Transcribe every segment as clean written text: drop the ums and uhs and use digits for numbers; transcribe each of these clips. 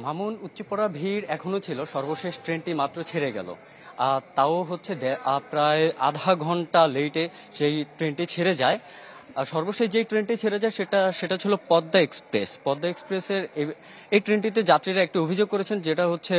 মামুন উপচে পড়া ভিড় এখনো ছিল, সর্বশেষ ট্রেনটি মাত্র ছেড়ে গেল। তাও হচ্ছে প্রায় আধা ঘন্টা লেটে সেই ট্রেনটি ছেড়ে যায়। আর সর্বশেষ যেই ট্রেনটি ছেড়ে যায় সেটা ছিল পদ্মা এক্সপ্রেস। পদ্মা এক্সপ্রেসের এই ট্রেনটিতে যাত্রীরা একটি অভিযোগ করেছেন, যেটা হচ্ছে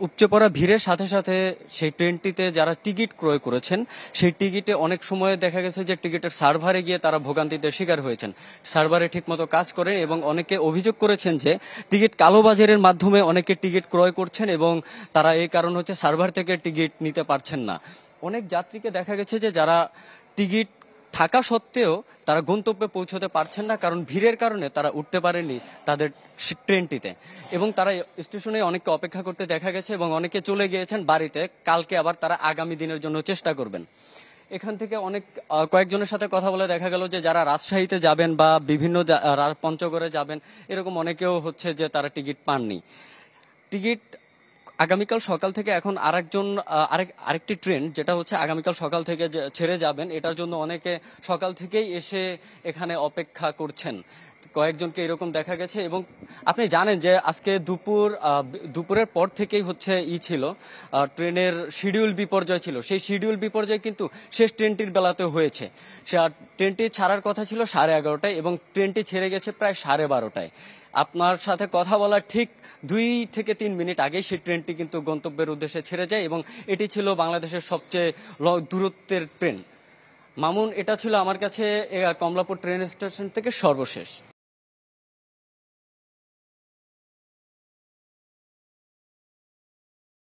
উপচে পড়া ভিড়ের সাথে সাথে সেই ট্রেনটিতে যারা টিকিট ক্রয় করেছেন সেই টিকিটে অনেক সময় দেখা গেছে যে টিকিটের সার্ভারে গিয়ে তারা ভোগান্তিতে শিকার হয়েছেন। সার্ভারে ঠিকমতো কাজ করে এবং অনেকে অভিযোগ করেছেন যে টিকিট কালোবাজারের মাধ্যমে অনেকে টিকিট ক্রয় করছেন এবং তারা এই কারণ হচ্ছে সার্ভার থেকে টিকিট নিতে পারছেন না। অনেক যাত্রীকে দেখা গেছে যে যারা টিকিট থাকা সত্ত্বেও তারা গন্তব্যে পৌঁছতে পারছেন না, কারণ ভিড়ের কারণে তারা উঠতে পারেনি তাদের ট্রেনটিতে এবং তারা স্টেশনে অনেককে অপেক্ষা করতে দেখা গেছে এবং অনেকে চলে গিয়েছেন বাড়িতে। কালকে আবার তারা আগামী দিনের জন্য চেষ্টা করবেন। এখান থেকে কয়েকজনের সাথে কথা বলে দেখা গেল যে যারা রাজশাহীতে যাবেন বা বিভিন্ন পঞ্চগড়ে যাবেন, এরকম অনেকেও হচ্ছে যে তারা টিকিট পাননি। টিকিট আগামীকাল সকাল থেকে এখন আরেকটি ট্রেন, যেটা হচ্ছে আগামীকাল সকাল থেকে ছেড়ে যাবেন, এটার জন্য অনেকে সকাল থেকেই এসে এখানে অপেক্ষা করছেন। কয়েকজনকে এরকম দেখা গেছে এবং আপনি জানেন যে আজকে দুপুরের পর থেকেই হচ্ছে ছিল ট্রেনের শিডিউল বিপর্যয় ছিল। সেই শিডিউল বিপর্যয় কিন্তু শেষ ট্রেনটির বেলাতেও হয়েছে। ট্রেনটি ছাড়ার কথা ছিল 11:30টায় এবং ট্রেনটি ছেড়ে গেছে প্রায় 12:30টায়। আপনার সাথে কথা বলার ঠিক 2 থেকে 3 মিনিট আগে সেই ট্রেনটি কিন্তু গন্তব্যের উদ্দেশ্যে ছেড়ে যায় এবং এটি ছিল বাংলাদেশের সবচেয়ে দূরত্বের ট্রেন। মামুন, এটা ছিল আমার কাছে কমলাপুর ট্রেন স্টেশন থেকে সর্বশেষ।